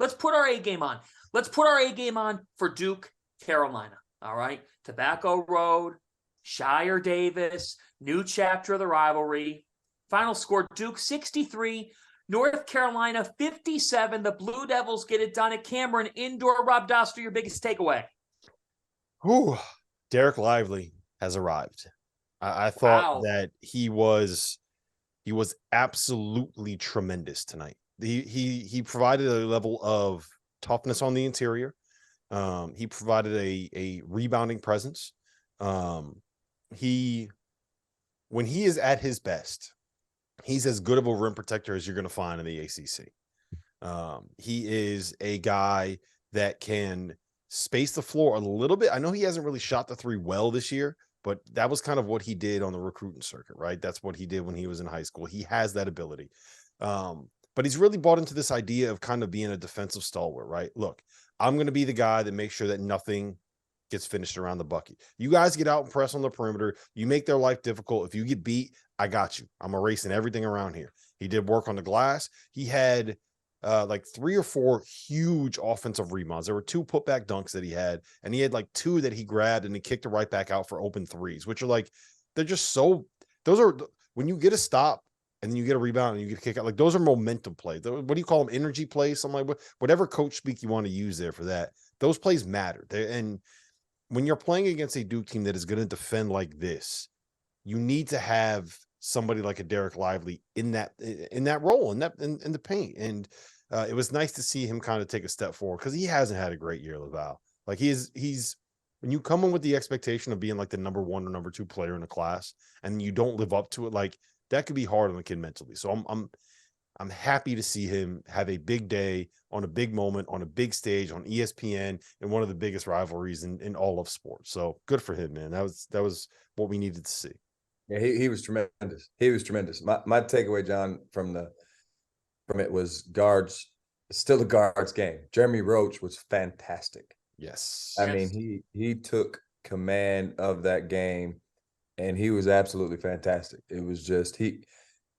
Let's put our A game on. Let's put our A game on for Duke, Carolina. All right. Tobacco Road, Shire Davis, new chapter of the rivalry. Final score, Duke 63, North Carolina 57. The Blue Devils get it done at Cameron Indoor. Rob Doster, your biggest takeaway. Ooh, Dereck Lively has arrived. I thought that he was absolutely tremendous tonight. He provided a level of toughness on the interior. He provided a rebounding presence. When he is at his best, he's as good of a rim protector as you're going to find in the ACC. He is a guy that can space the floor a little bit. I know he hasn't really shot the three well this year, but that was kind of what he did on the recruiting circuit, right? That's what he did when he was in high school. He has that ability. But he's really bought into this idea of kind of being a defensive stalwart, right? Look, I'm going to be the guy that makes sure that nothing gets finished around the bucket. You guys get out and press on the perimeter. You make their life difficult. If you get beat, I got you. I'm erasing everything around here. He did work on the glass. He had like 3 or 4 huge offensive rebounds. There were 2 putback dunks that he had, and he had like 2 that he grabbed and he kicked it right back out for open threes, which are like, they're just so, those are, when you get a stop and then you get a rebound and you get a kick out, like those are momentum plays. What do you call them? Energy plays? Something like whatever coach speak you want to use there for that. Those plays matter. And when you're playing against a Duke team that is going to defend like this, you need to have somebody like a Dereck Lively in that role, in the paint. And it was nice to see him kind of take a step forward, because he hasn't had a great year, Laval. Like he's when you come in with the expectation of being like the number 1 or number 2 player in the class and you don't live up to it, like that could be hard on the kid mentally. So I'm happy to see him have a big day on a big moment on a big stage on ESPN in one of the biggest rivalries in all of sports. So good for him, man. That was what we needed to see. Yeah, he was tremendous. He was tremendous. My takeaway, John, from it was guards. Still a guards game. Jeremy Roach was fantastic. Yes. I mean, he took command of that game, and he was absolutely fantastic. It was just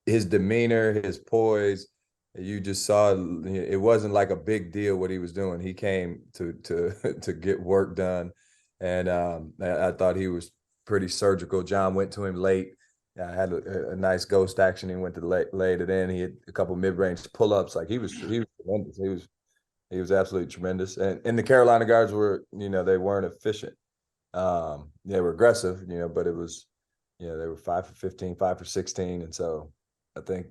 his demeanor, his poise. You just saw it wasn't like a big deal what he was doing. He came to get work done, and I thought he was pretty surgical. John went to him late. Had a nice ghost action. He went to laid it in. He had a couple mid-range pull-ups. Like he was tremendous. He was absolutely tremendous. And the Carolina guards were, they weren't efficient. They were aggressive, but it was, they were 5 for 15, 5 for 16. And so I think,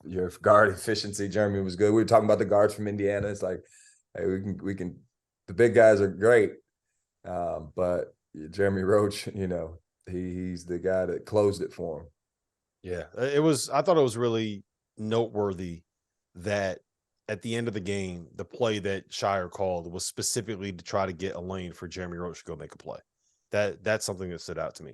your guard efficiency, Jeremy, was good. We were talking about the guards from Indiana. It's like, hey, we can the big guys are great. But Jeremy Roach, he's the guy that closed it for him. Yeah, I thought it was really noteworthy that at the end of the game, the play that Shire called was specifically to try to get a lane for Jeremy Roach to go make a play. That's something that stood out to me.